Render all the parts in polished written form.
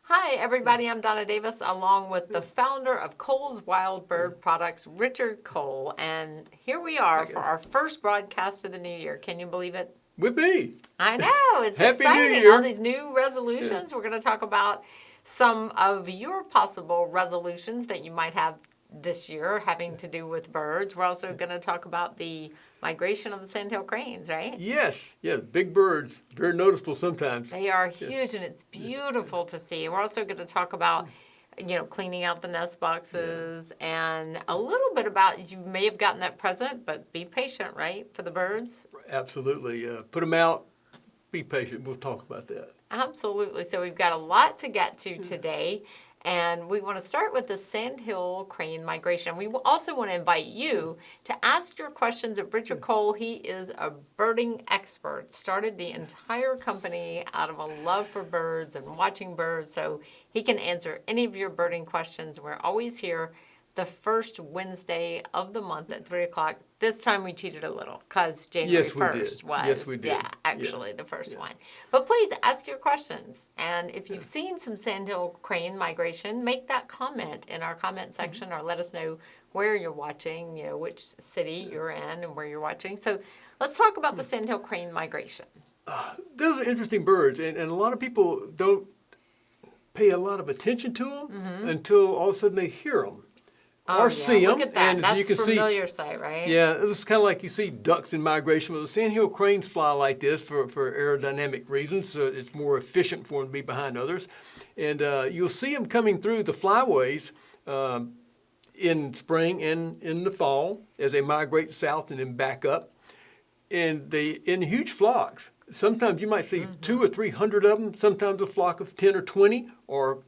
Hi, everybody. I'm Donna Davis, along with the founder of Cole's Wild Bird Products, Richard Cole. And here we are for our first broadcast of the new year. Can you believe it? With me. I know. It's Happy New exciting. Year. All these new resolutions. We're going to talk about some of your possible resolutions that you might have this year having to do with birds. We're also going to talk about the migration of the sandhill cranes, right? Yes, big birds, very noticeable sometimes. They are huge, and it's beautiful to see. We're also going to talk about, cleaning out the nest boxes and a little bit about, you may have gotten that present, but be patient, right, for the birds? Absolutely. Put them out, be patient. We'll talk about that. Absolutely. So we've got a lot to get to today. And we want to start with the sandhill crane migration. We also want to invite you to ask your questions of Richard Cole. He is a birding expert. Started the entire company out of a love for birds and watching birds. So he can answer any of your birding questions. We're always here the first Wednesday of the month at 3 o'clock. This time we cheated a little because January 1st was, yes, we did. the first one. But please ask your questions. And if you've seen some sandhill crane migration, make that comment in our comment section or let us know where you're watching, which city you're in and where you're watching. So let's talk about the sandhill crane migration. Those are interesting birds, and a lot of people don't pay a lot of attention to them until all of a sudden they hear them. Or see them. Look at that. And That's you can familiar sight, right? Yeah, this is kind of like you see ducks in migration. Well, the sandhill cranes fly like this for aerodynamic reasons, so it's more efficient for them to be behind others. And you'll see them coming through the flyways in spring and in the fall as they migrate south and then back up. And they in huge flocks. Sometimes you might see 200 or 300 of them, sometimes a flock of 10 or 20, or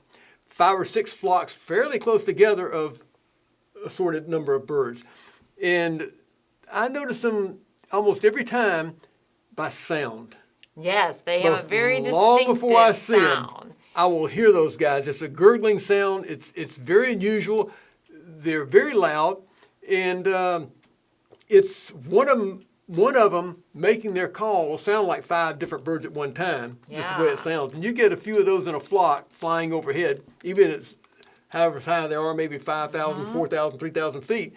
5 or 6 flocks fairly close together of assorted number of birds. And I notice them almost every time by sound. Yes, they have a very long distinctive before I see sound. them, I will hear those guys. It's a gurgling sound. It's very unusual. They're very loud, and it's one of them making their call will sound like 5 different birds at one time, just the way it sounds. And you get a few of those in a flock flying overhead, even if it's however high they are, maybe 5,000, 4,000, 3,000 feet,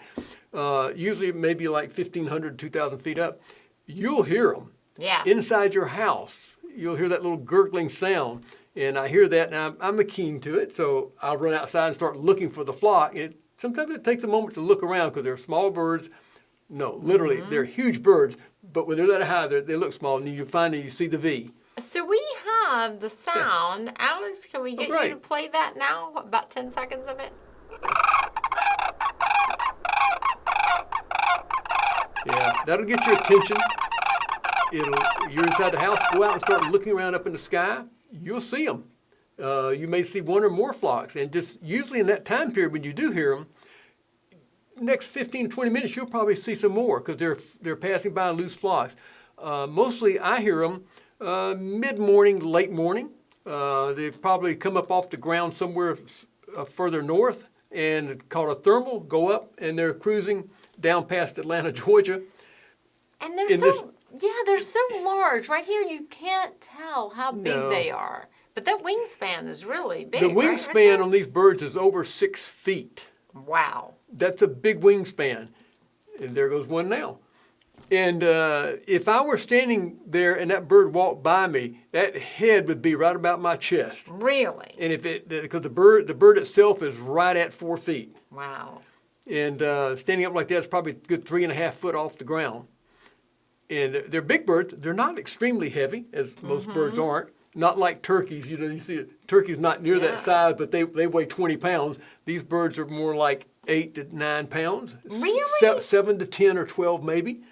usually maybe like 1,500, 2,000 feet up, you'll hear them. Yeah. Inside your house, you'll hear that little gurgling sound. And I hear that, and I'm keen to it, so I'll run outside and start looking for the flock. Sometimes it takes a moment to look around because they're small birds. No, literally, they're huge birds, but when they're that high, they look small, and you find that you see the V. So we have the sound. Yeah. Alex, can we get you to play that now? About 10 seconds of it? Yeah, that'll get your attention. You're inside the house, go out and start looking around up in the sky. You'll see them. You may see one or more flocks. And just usually in that time period when you do hear them, next 15, 20 minutes, you'll probably see some more because they're passing by loose flocks. Mostly I hear them mid-morning, late morning. They've probably come up off the ground somewhere further north and caught a thermal, go up, and they're cruising down past Atlanta, Georgia. And they're so large. Right here, you can't tell how big they are. But that wingspan is really big. The wingspan on these birds is over 6 feet. Wow. That's a big wingspan. And there goes one now. And if I were standing there and that bird walked by me, that head would be right about my chest. Really? And because the bird itself is right at 4 feet. Wow. And standing up like that is probably a good 3.5 foot off the ground. And they're big birds. They're not extremely heavy, as most birds aren't. Not like turkeys. You see turkeys not near that size, but they weigh 20 pounds. These birds are more like 8 to 9 pounds. Really? 7 to 10 or 12 maybe.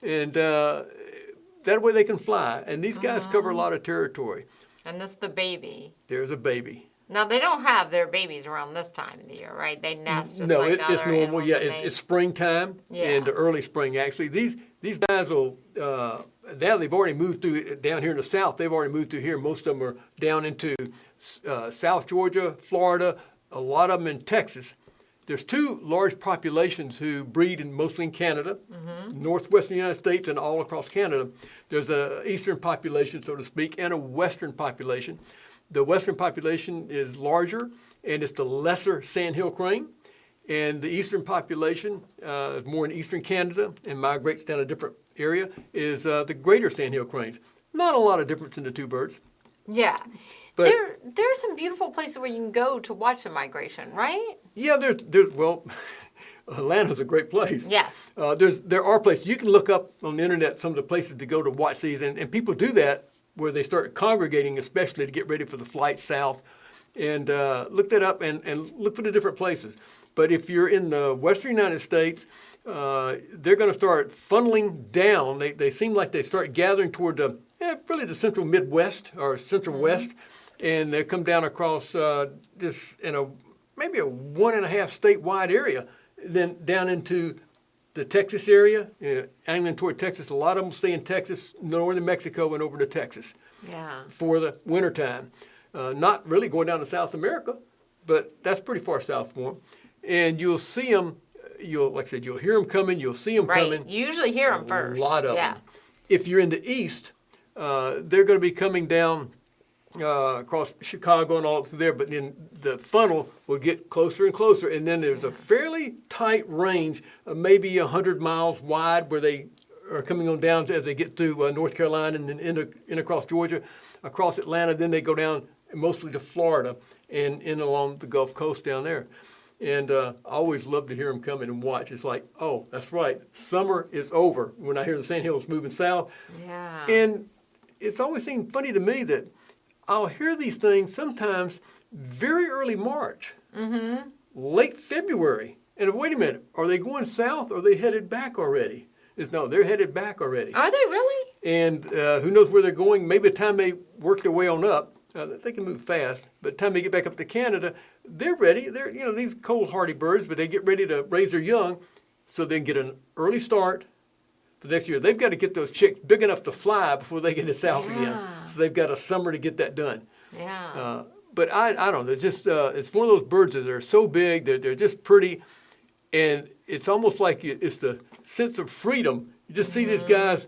And that way they can fly. And these guys cover a lot of territory. And this is the baby. There's a baby. Now, they don't have their babies around this time of the year, right? They nest just no, like it's normal. animals. Yeah, it's springtime and early spring, actually. These guys will, now they've already moved through, down here in the south, they've already moved through here. Most of them are down into South Georgia, Florida, a lot of them in Texas. There's 2 large populations who breed mostly in Canada, northwestern United States and all across Canada. There's an eastern population, so to speak, and a western population. the western population is larger, and it's the lesser sandhill crane. And the eastern population, more in eastern Canada and migrates down a different area, is the greater sandhill cranes. Not a lot of difference in the two birds. Yeah. But There's some beautiful places where you can go to watch the migration, right? yeah, well, Atlanta's a great place. Yeah. There are places. You can look up on the internet some of the places to go to watch these, and people do that where they start congregating, especially to get ready for the flight south. And look that up and look for the different places. But if you're in the western United States, they're going to start funneling down. They seem like they start gathering toward really the central Midwest or central West, and they come down across this in maybe a 1.5 state-wide area, then down into the Texas area, angling toward Texas. A lot of them stay in Texas, northern Mexico, and over to Texas for the wintertime. Not really going down to South America, but that's pretty far south for them. And you'll see them, like I said, you'll hear them coming, you'll see them coming. You usually hear them first. A lot of them. If you're in the east, they're going to be coming down across Chicago and all up through there, but then the funnel will get closer and closer, and then there's a fairly tight range, maybe 100 miles wide, where they are coming on down as they get through North Carolina and then in across Georgia, across Atlanta, then they go down mostly to Florida and in along the Gulf Coast down there. And I always love to hear them come in and watch. It's like, oh, that's right, summer is over when I hear the sandhills moving south. Yeah. And it's always seemed funny to me that I'll hear these things sometimes very early March, late February. And wait a minute, are they going south or are they headed back already? No, they're headed back already. Are they really? And who knows where they're going? Maybe by the time they work their way on up, they can move fast. But by the time they get back up to Canada, they're ready. They're these cold hardy birds, but they get ready to raise their young, so they can get an early start for next year. They've got to get those chicks big enough to fly before they get south again. So they've got a summer to get that done. Yeah. But I don't know. Just it's one of those birds that are so big. They're just pretty, and it's almost like it's the sense of freedom. You just see these guys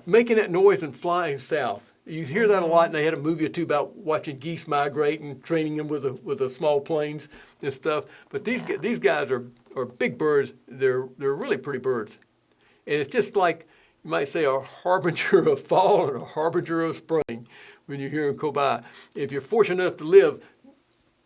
making that noise and flying south. You hear that a lot, and they had a movie or two about watching geese migrate and training them with the small planes and stuff. But these guys are big birds. They're really pretty birds, and it's just like you might say a harbinger of fall and a harbinger of spring when you hear them go by. If you're fortunate enough to live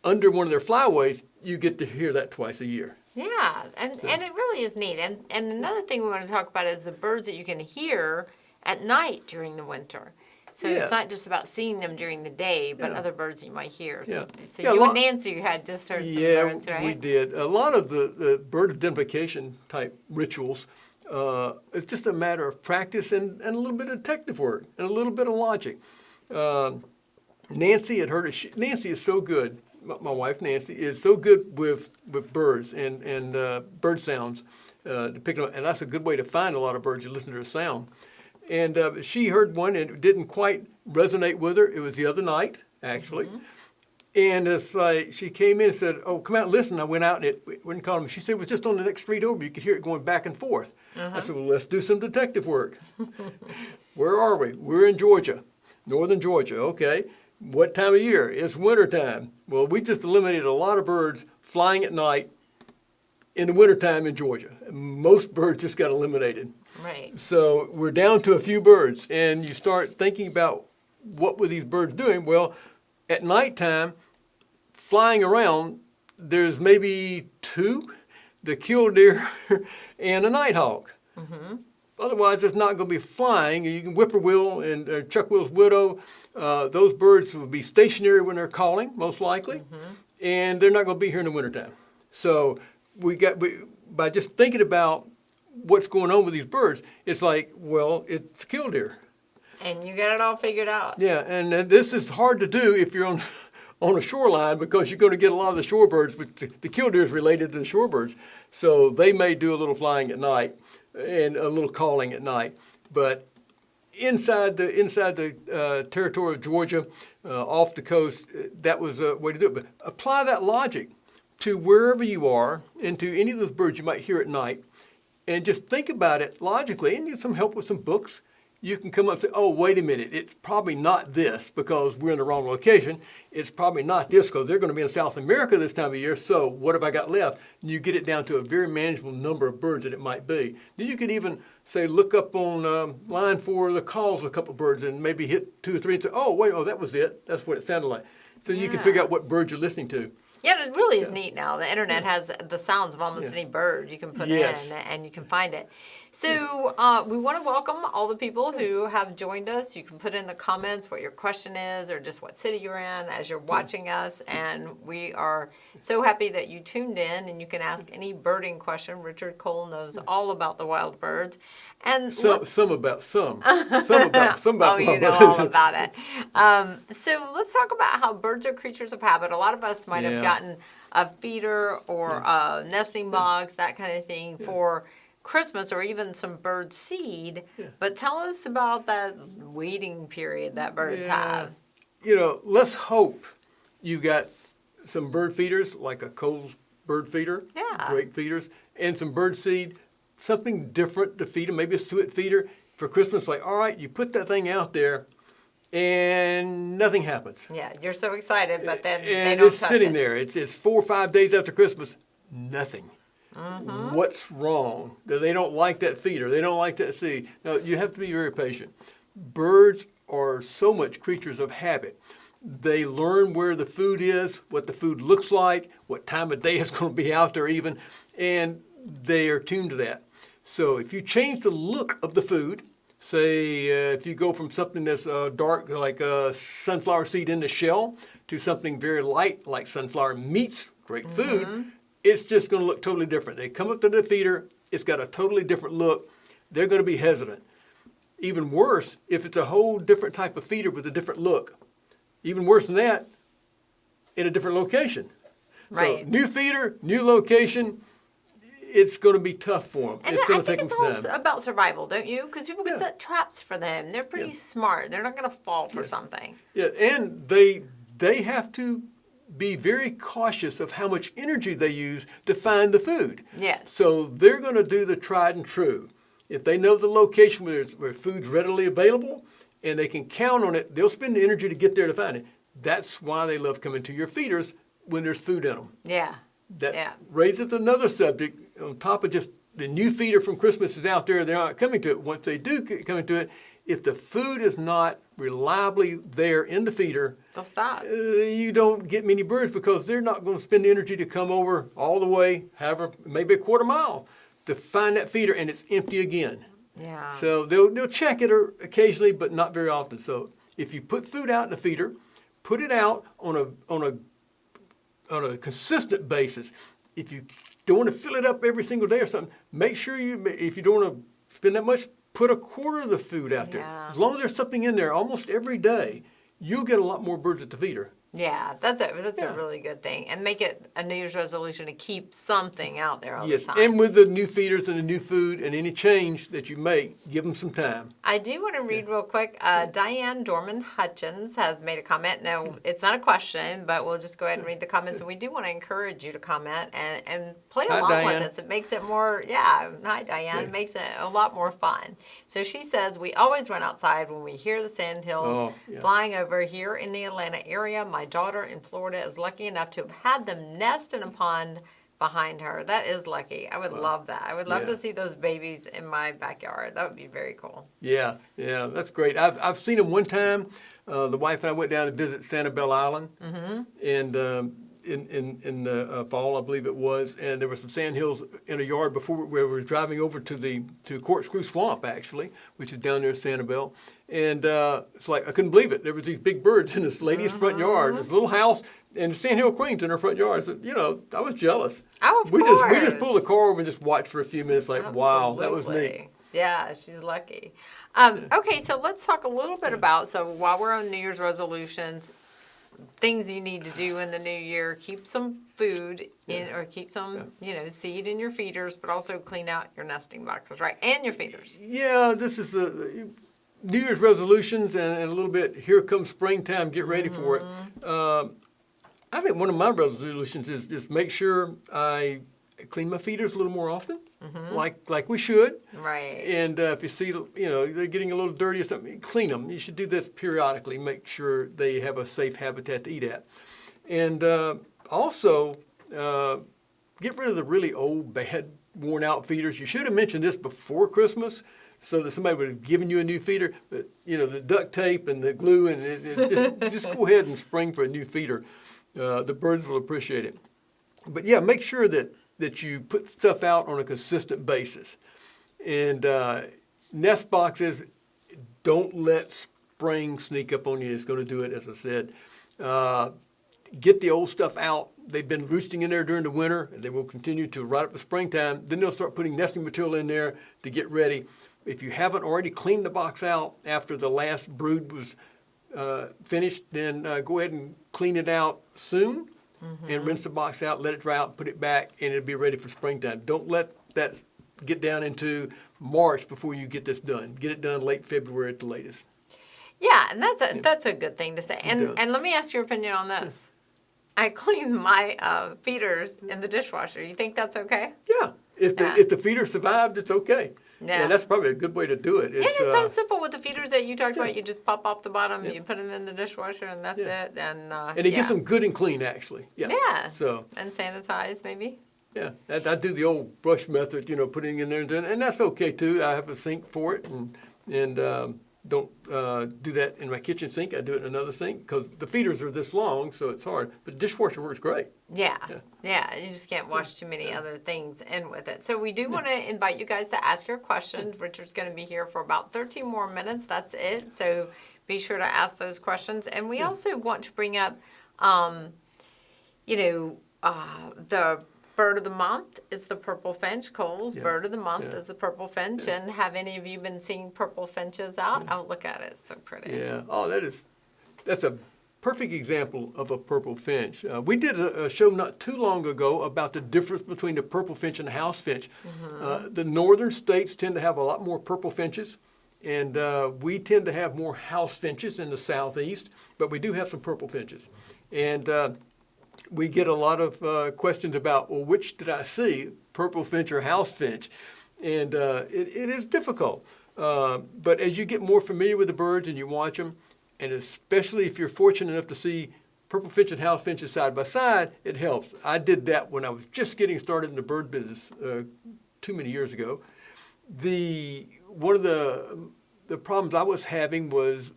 under one of their flyways, you get to hear that twice a year. Yeah, and it really is neat. And another thing we want to talk about is the birds that you can hear at night during the winter. So it's not just about seeing them during the day, but other birds you might hear. So you and Nancy had just heard some birds, right? Yeah, we did. A lot of the bird identification type rituals, it's just a matter of practice and a little bit of detective work and a little bit of logic. Nancy had heard it. Nancy is so good. My wife, Nancy, is so good with birds and bird sounds to pick them up. And that's a good way to find a lot of birds. You listen to their sound. And she heard one, and it didn't quite resonate with her. It was the other night, actually. And it's like she came in and said, "Oh, come out and listen." I went out, and it wouldn't call me. She said it was just on the next street over. You could hear it going back and forth. I said, "Well, let's do some detective work." Where are we? We're in Georgia, northern Georgia. Okay. What time of year? It's wintertime. Well, we just eliminated a lot of birds flying at night in the wintertime in Georgia. Most birds just got eliminated. Right. So we're down to a few birds, and you start thinking about what were these birds doing? Well, at nighttime, flying around, there's maybe two, the killdeer and a nighthawk. Otherwise, it's not going to be flying. You can whippoorwill and chuckwill's widow. Those birds will be stationary when they're calling, most likely, and they're not going to be here in the wintertime. So by just thinking about what's going on with these birds, it's like, well, it's killdeer. And you got it all figured out. Yeah, and this is hard to do if you're on a shoreline because you're going to get a lot of the shorebirds, but the killdeer is related to the shorebirds. So they may do a little flying at night and a little calling at night. But inside the territory of Georgia, off the coast, that was a way to do it. But apply that logic to wherever you are and to any of those birds you might hear at night. And just think about it logically, and get some help with some books. you can come up and say, oh, wait a minute, it's probably not this because we're in the wrong location. It's probably not this because they're going to be in South America this time of year, so what have I got left? And you get it down to a very manageable number of birds that it might be. Then you could even say, look up on line for the calls of a couple of birds and maybe hit 2 or 3 and say, oh, wait, oh, that was it. That's what it sounded like. So you can figure out what bird you're listening to. Yeah, it really is neat now. The internet has the sounds of almost any bird you can put in, and you can find it. So we want to welcome all the people who have joined us. You can put in the comments what your question is or just what city you're in as you're watching us. And we are so happy that you tuned in, and you can ask any birding question. Richard Cole knows all about the wild birds. And some about oh, you know all about it. So let's talk about how birds are creatures of habit. A lot of us might have gotten a feeder or nesting box, that kind of thing for Christmas, or even some bird seed. But tell us about that waiting period that birds have. You know, let's hope you got some bird feeders, like a Cole's bird feeder, great feeders, and some bird seed, something different to feed them, maybe a suet feeder for Christmas. Like, all right, you put that thing out there, and nothing happens. Yeah, you're so excited, but then they and don't it's touch sitting it. there. It's 4 or 5 days after Christmas, nothing. What's wrong? They don't like that feeder. They don't like that seed. Now, you have to be very patient. Birds are so much creatures of habit. They learn where the food is, what the food looks like, what time of day it's going to be out there even, and they are tuned to that. So if you change the look of the food, say if you go from something that's dark like sunflower seed in the shell to something very light like sunflower meats, great food, it's just going to look totally different. They come up to the feeder, it's got a totally different look. They're going to be hesitant. Even worse, if it's a whole different type of feeder with a different look. Even worse than that, in a different location. Right. So new feeder, new location, it's going to be tough for them. And it's going I to take think them it's all time. about survival, don't you? Because people can set traps for them. They're pretty smart. They're not going to fall for something. Yeah, and they have to be very cautious of how much energy they use to find the food. Yes. So they're going to do the tried and true. If they know the location where food's readily available and they can count on it, they'll spend the energy to get there to find it. That's why they love coming to your feeders when there's food in them. Yeah. That raises another subject on top of just the new feeder from Christmas is out there. They're not coming to it. Once they do come into it, if the food is not reliably there in the feeder, they'll stop. You don't get many birds because they're not going to spend the energy to come over all the way, however, maybe a quarter mile to find that feeder, and it's empty again. Yeah. So they'll check it occasionally, but not very often. So if you put food out in the feeder, put it out on a consistent basis. If you don't want to fill it up every single day or something, make sure if you don't want to spend that much, put a quarter of the food out there. As long as there's something in there almost every day, you'll get a lot more birds at the feeder. Yeah, that's a really good thing. And make it a New Year's resolution to keep something out there all the time. And with the new feeders and the new food and any change that you make, give them some time. I do want to read real quick. Diane Dorman Hutchins has made a comment. Now, it's not a question, but we'll just go ahead and read the comments. And we do want to encourage you to comment and play along with us. It makes it more, hi, Diane. It makes it a lot more fun. So she says, we always run outside when we hear the sandhills flying over here in the Atlanta area. My daughter in Florida is lucky enough to have had them nest in a pond behind her. That is lucky. I would love that. I would love to see those babies in my backyard. That would be very cool. Yeah, that's great. I've seen them one time. The wife and I went down to visit Sanibel Island, and in the fall, I believe it was, and there were some sandhills in a yard before where we were driving over to Corkscrew Swamp, actually, which is down there in Sanibel. And it's like, I couldn't believe it. There was these big birds in this lady's front yard, this little house, and sandhill queens in her front yard. So, I was jealous. Oh, of we course. just pulled the car over and just watched for a few minutes, like, wow, that was neat. Yeah, she's lucky. Okay, so let's talk a little bit about, so while we're on New Year's resolutions, things you need to do in the new year, keep some food in, or keep some, seed in your feeders, but also clean out your nesting boxes, right? And your feeders. Yeah, this is the New Year's resolutions and a little bit, here comes springtime, get ready for it. I think one of my resolutions is just make sure I clean my feeders a little more often, like we should. Right. And if you see, they're getting a little dirty or something, clean them. You should do this periodically. Make sure they have a safe habitat to eat at. And also, get rid of the really old, bad, worn-out feeders. You should have mentioned this before Christmas, so that somebody would have given you a new feeder. But the duct tape and the glue, and just go ahead and spring for a new feeder. The birds will appreciate it. But yeah, make sure that you put stuff out on a consistent basis. And nest boxes, don't let spring sneak up on you. It's going to do it, as I said. Get the old stuff out. They've been roosting in there during the winter, and they will continue to right up to springtime. Then they'll start putting nesting material in there to get ready. If you haven't already cleaned the box out after the last brood was finished, then go ahead and clean it out soon. And rinse the box out, let it dry out, put it back, and it'll be ready for springtime. Don't let that get down into March before you get this done. Get it done late February at the latest. Yeah, and that's a good thing to say. And let me ask your opinion on this. I clean my feeders in the dishwasher. You think that's okay? Yeah. If the feeder survived, it's okay. Yeah. And that's probably a good way to do it. And it's so simple with the feeders that you talked about. You just pop off the bottom, you put them in the dishwasher, and that's it. And it gets them good and clean, actually. Yeah. Yeah. So. And sanitize, maybe. Yeah. I do the old brush method, putting in there, and that's okay, too. I have a sink for it, and don't do that in my kitchen sink. I do it in another sink because the feeders are this long, so it's hard. But the dishwasher works great. Yeah. You just can't wash too many other things in with it. So we do want to invite you guys to ask your questions. Richard's going to be here for about 13 more minutes. That's it. So be sure to ask those questions. And we also want to bring up, the bird of the month is the purple finch. Cole's bird of the month is the purple finch. And have any of you been seeing purple finches out? Oh, look at it. It's so pretty. Yeah. Oh, that's a perfect example of a purple finch. We did a show not too long ago about the difference between the purple finch and the house finch. The northern states tend to have a lot more purple finches, and we tend to have more house finches in the southeast, but we do have some purple finches. And we get a lot of questions about, well, which did I see, purple finch or house finch? And it is difficult. But as you get more familiar with the birds and you watch them, and especially if you're fortunate enough to see purple finch and house finches side by side, it helps. I did that when I was just getting started in the bird business too many years ago. One of the problems I was having was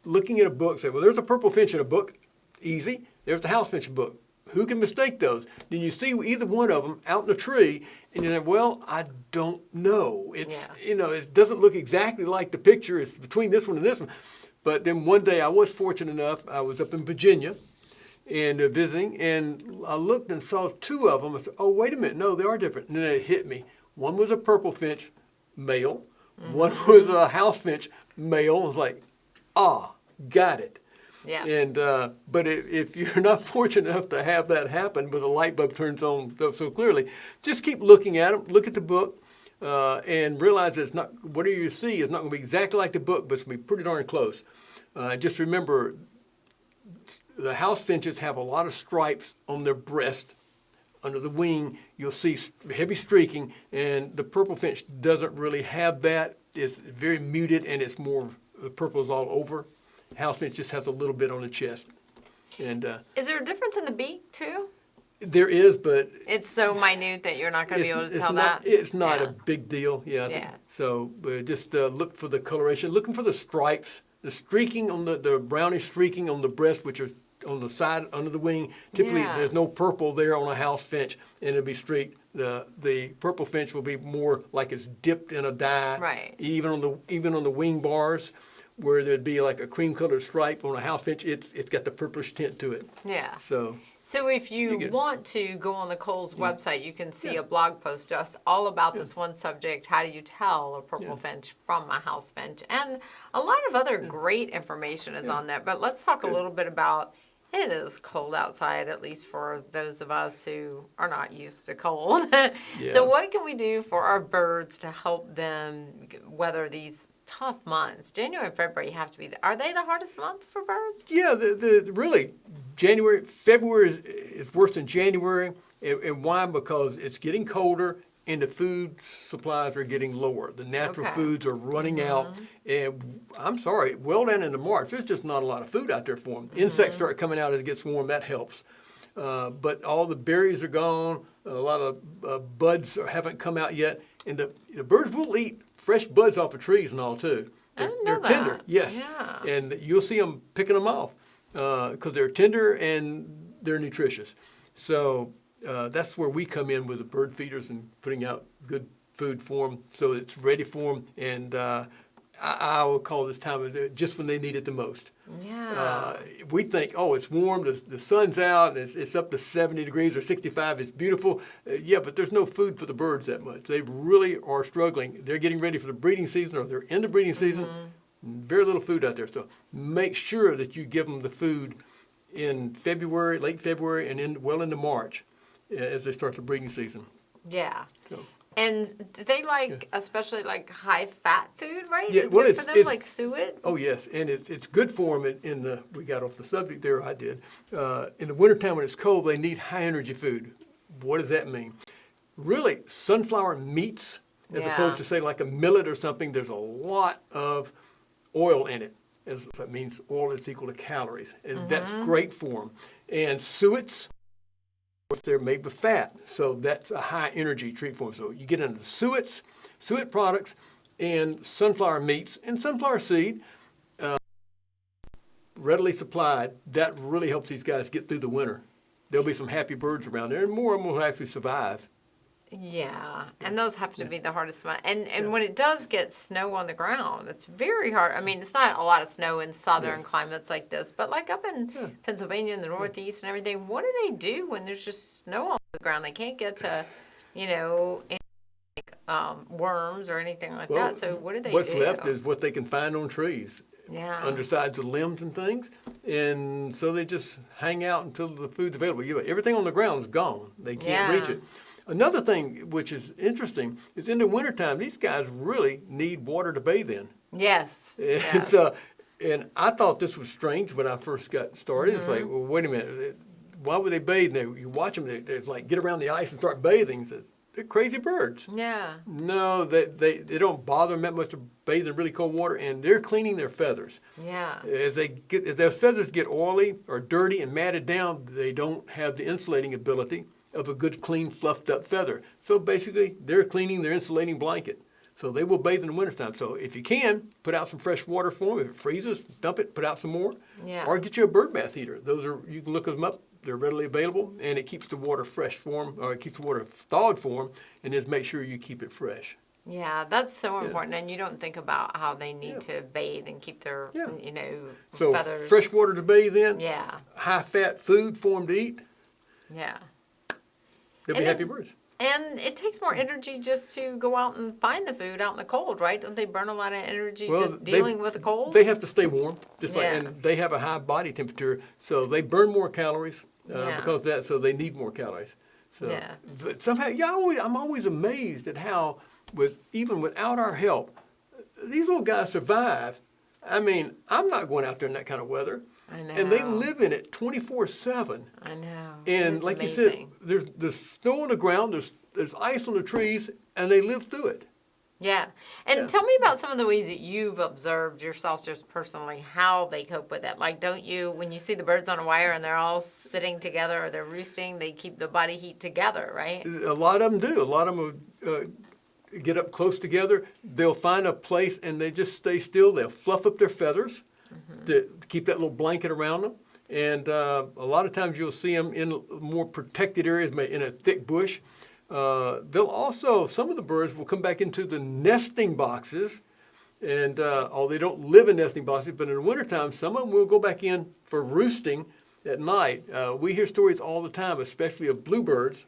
looking at a book, say, well, there's a purple finch in a book, easy. There's the house finch book. Who can mistake those? Then you see either one of them out in the tree, and you're like, well, I don't know. It doesn't look exactly like the picture. It's between this one and this one. But then one day I was fortunate enough, I was up in Virginia and visiting, and I looked and saw two of them. I said, oh, wait a minute, no, they are different. And then it hit me. One was a purple finch male. One was a house finch male. I was like, got it. Yeah. And but if you're not fortunate enough to have that happen, where the light bulb turns on so clearly, just keep looking at them. Look at the book, and realize that it's not whatever you see is not going to be exactly like the book, but it's going to be pretty darn close. Just remember, the house finches have a lot of stripes on their breast. Under the wing, you'll see heavy streaking, and the purple finch doesn't really have that. It's very muted, and it's more the purple is all over. House finch just has a little bit on the chest. And is there a difference in the beak too? There is, but it's so minute that you're not going to be able to tell that. It's not a big deal. Yeah. So just look for the coloration, looking for the stripes, the streaking on the brownish streaking on the breast, which is on the side under the wing. Typically, there's no purple there on a house finch, and it'll be streaked. The purple finch will be more like it's dipped in a dye. Right. Even on the wing bars, where there'd be like a cream-colored stripe on a house finch, it's got the purplish tint to it. Yeah. So if you want to go on the Kohl's website, you can see a blog post just all about this one subject. How do you tell a purple finch from a house finch? And a lot of other great information is on there. But let's talk a little bit about, it is cold outside, at least for those of us who are not used to cold. So what can we do for our birds to help them weather these tough months? January and February have to be. Are they the hardest months for birds? Yeah, really, February is worse than January. And why? Because it's getting colder and the food supplies are getting lower. The natural foods are running out. And I'm sorry, well down into March, there's just not a lot of food out there for them. Insects start coming out as it gets warm, that helps. But all the berries are gone. A lot of buds haven't come out yet. And the birds will eat fresh buds off of trees and all too. They're tender, yes. Yeah. And you'll see them picking them off because they're tender and they're nutritious. So that's where we come in with the bird feeders and putting out good food for them so it's ready for them. And I would call this time just when they need it the most. Yeah. We think, oh, it's warm, the sun's out, it's up to 70 degrees or 65, it's beautiful. Yeah, but there's no food for the birds that much. They really are struggling. They're getting ready for the breeding season or they're in the breeding season. Very little food out there. So make sure that you give them the food in February, late February, and well into March as they start the breeding season. Yeah. So. And they like, especially like high-fat food, right? Yeah, it's well, good for them, like suet? Oh, yes, and it's good for them we got off the subject there, I did. In the wintertime when it's cold, they need high-energy food. What does that mean? Really, sunflower meats, as opposed to, say, like a millet or something, there's a lot of oil in it. That means oil is equal to calories, and that's great for them. And suets, they're made with fat, so that's a high energy treat for them. So you get into suet products, and sunflower meats and sunflower seed, readily supplied. That really helps these guys get through the winter. There'll be some happy birds around there, and more of them will actually survive. Yeah, and those have to be the hardest one. And when it does get snow on the ground, it's very hard. I mean, it's not a lot of snow in southern climates like this, but like up in Pennsylvania and the Northeast and everything, what do they do when there's just snow on the ground? They can't get to, worms or anything like that. So what do they do? What's left is what they can find on trees. Yeah. Undersides of limbs and things. And so they just hang out until the food's available. Everything on the ground is gone. They can't reach it. Another thing which is interesting is in the wintertime, these guys really need water to bathe in. Yes. And I thought this was strange when I first got started. It's like, well, wait a minute. Why would they bathe? You watch them, they like get around the ice and start bathing. They're crazy birds. Yeah. No, they don't bother them that much to bathe in really cold water, and they're cleaning their feathers. Yeah. As their feathers get oily or dirty and matted down, they don't have the insulating ability of a good, clean, fluffed up feather. So basically, they're cleaning their insulating blanket. So they will bathe in the wintertime. So if you can, put out some fresh water for them. If it freezes, dump it, put out some more. Yeah. Or get you a bird bath heater. You can look them up. They're readily available, and it keeps the water fresh for them, or it keeps the water thawed for them, and just make sure you keep it fresh. Yeah, that's so important. And you don't think about how they need to bathe and keep their, feathers. So fresh water to bathe in. Yeah. High-fat food for them to eat. Yeah. They'll be happy birds. And it takes more energy just to go out and find the food out in the cold, right? Don't they burn a lot of energy just dealing with the cold? They have to stay warm, and they have a high body temperature, so they burn more calories because of that. So they need more calories. So, but somehow, I'm always amazed at how, even without our help, these little guys survive. I mean, I'm not going out there in that kind of weather. I know. And they live in it 24/7. I know. And it's like amazing. you said, there's snow on the ground, there's ice on the trees, and they live through it. Yeah. And tell me about some of the ways that you've observed yourself just personally, how they cope with it. Like, don't you, when you see the birds on a wire and they're all sitting together or they're roosting, they keep the body heat together, right? A lot of them do. A lot of them will get up close together. They'll find a place and they just stay still. They'll fluff up their feathers to keep that little blanket around them. And a lot of times you'll see them in more protected areas, in a thick bush. They'll also, some of the birds will come back into the nesting boxes, and they don't live in nesting boxes, but in the wintertime, some of them will go back in for roosting at night. We hear stories all the time, especially of bluebirds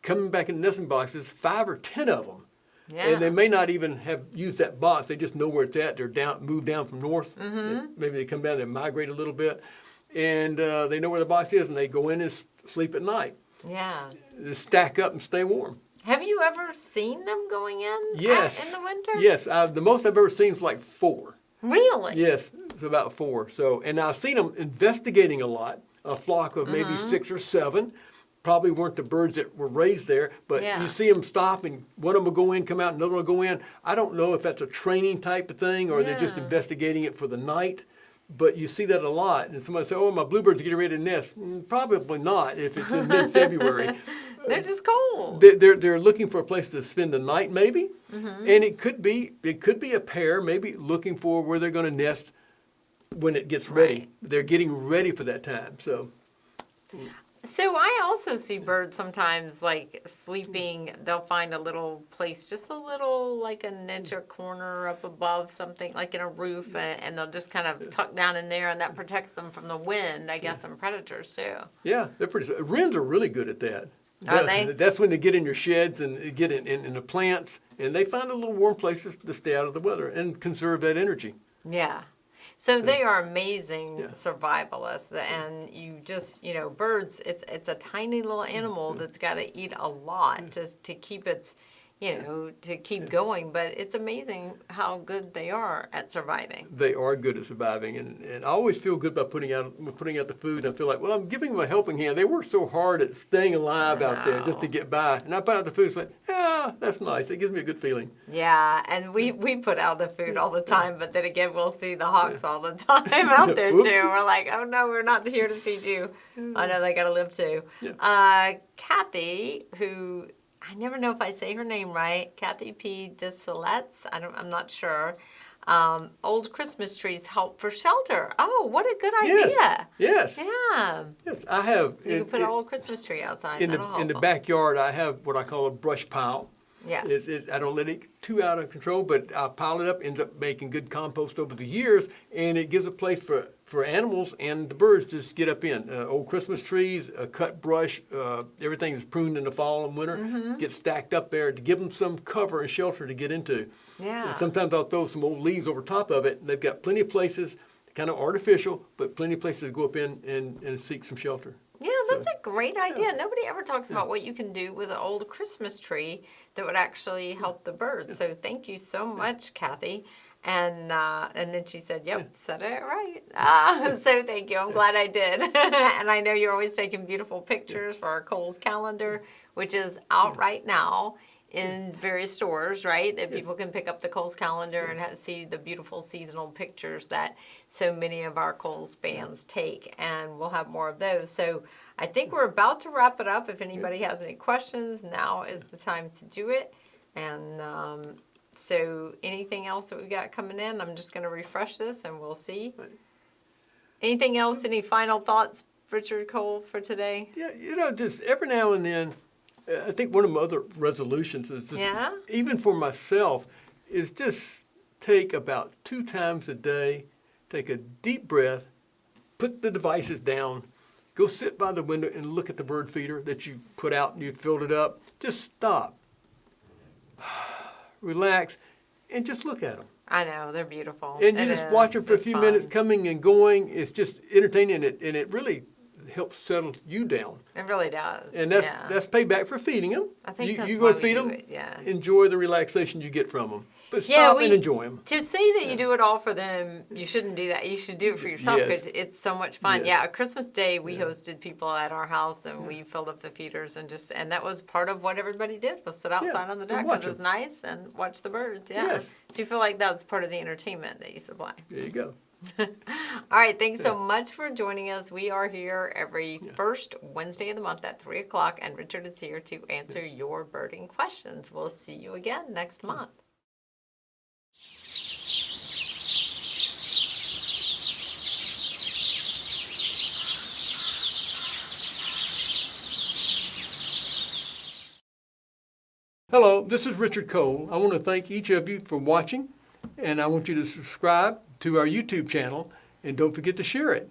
coming back in nesting boxes, 5 or 10 of them. Yeah. And they may not even have used that box. They just know where it's at. They're moved down from north. Maybe they come down, they migrate a little bit. And they know where the box is, and they go in and sleep at night. Yeah. They stack up and stay warm. Have you ever seen them going in Yes. in the winter? Yes. The most I've ever seen is like 4. Really? Yes, it's about 4. So, and I've seen them investigating a lot, a flock of maybe 6 or 7. probably weren't the birds that were raised there, but Yeah. you see them stop and one of them will go in, come out, another one will go in. I don't know if that's a training type of thing or they're just Yeah. investigating it for the night, but you see that a lot. And somebody say, oh, my bluebirds are getting ready to nest. Probably not if it's in mid-February. They're just cold. They're looking for a place to spend the night, maybe, Mm-hmm. and it could be a pair, maybe looking for where they're going to nest when it gets ready. Right. They're getting ready for that time. So I also see birds sometimes like sleeping. They'll find a little place, just a little like a niche or corner up above something, like in a roof, and they'll just kind of tuck down in there, and that protects them from the wind, I guess, and predators too. Yeah, they're pretty. Wrens are really good at that. Are they? That's when they get in your sheds and get in the plants, and they find a little warm places to stay out of the weather and conserve that energy. Yeah. So they are amazing Yeah. survivalists, and you just, birds, it's a tiny little animal that's got to eat a lot just to keep its, to keep going, but it's amazing how good they are at surviving. They are good at surviving, and I always feel good about putting out the food. And I feel like, well, I'm giving them a helping hand. They work so hard at staying alive out there just to get by, and I put out the food. It's like, yeah, that's nice. It gives me a good feeling. Yeah, and we put out the food all the time, but then again, we'll see the hawks all the time out there Oops. too. We're like, oh no, we're not here to feed you. I know they got to live too. Yeah. Kathy, who I never know if I say her name right, Kathy P. DeSaletz, I'm not sure. Old Christmas trees help for shelter. Oh, what a good idea! Yes. Yeah, Yes. I have. you can put an old Christmas tree outside. in That'll the help them. backyard. I have what I call a brush pile. Yeah. I don't let it too out of control, but I pile it up, ends up making good compost over the years, and it gives a place for animals and the birds to just get up in. Old Christmas trees, cut brush, everything is pruned in the fall and winter, gets stacked up there to give them some cover and shelter to get into. Yeah. And sometimes I'll throw some old leaves over top of it, and they've got plenty of places, kind of artificial, but plenty of places to go up in and seek some shelter. Yeah, that's a great idea. Nobody ever talks about what you can do with an old Christmas tree that would actually help the birds. So thank you so much, Kathy. And then she said, yep, said it right. So thank you. I'm glad I did. And I know you're always taking beautiful pictures for our Kohl's calendar, which is out right now in various stores, right? That people can pick up the Kohl's calendar and see the beautiful seasonal pictures that so many of our Kohl's fans take. And we'll have more of those. So I think we're about to wrap it up. If anybody has any questions, now is the time to do it. And so anything else that we've got coming in, I'm just going to refresh this and we'll see. Anything else? Any final thoughts, Richard Cole, for today? Yeah, just every now and then, I think one of my other resolutions is just, even for myself, is just take about 2 times a day, take a deep breath, put the devices down, go sit by the window and look at the bird feeder that you put out and you filled it up. Just stop, relax, and just look at them. I know, they're beautiful. And you just watch them for a few minutes coming and going. It's just entertaining, and it really helps settle you down. It really does. And that's payback for feeding them. I think that's you why go we feed do them. it, yeah. Enjoy the relaxation you get from them, but stop and enjoy them. To say that you do it all for them, you shouldn't do that. You should do it for yourself. Yes. It's so much fun. Yes. Yeah, Christmas Day we hosted people at our house and we filled up the feeders and that was part of what everybody did was sit outside on the deck because it was nice and watch the birds. Yeah. Yes. So you feel like that's part of the entertainment that you supply. There you go. All right, thanks so much for joining us. We are here every first Wednesday of the month at 3 o'clock, and Richard is here to answer your birding questions. We'll see you again next month. Hello, this is Richard Cole. I want to thank each of you for watching, and I want you to subscribe to our YouTube channel, and don't forget to share it.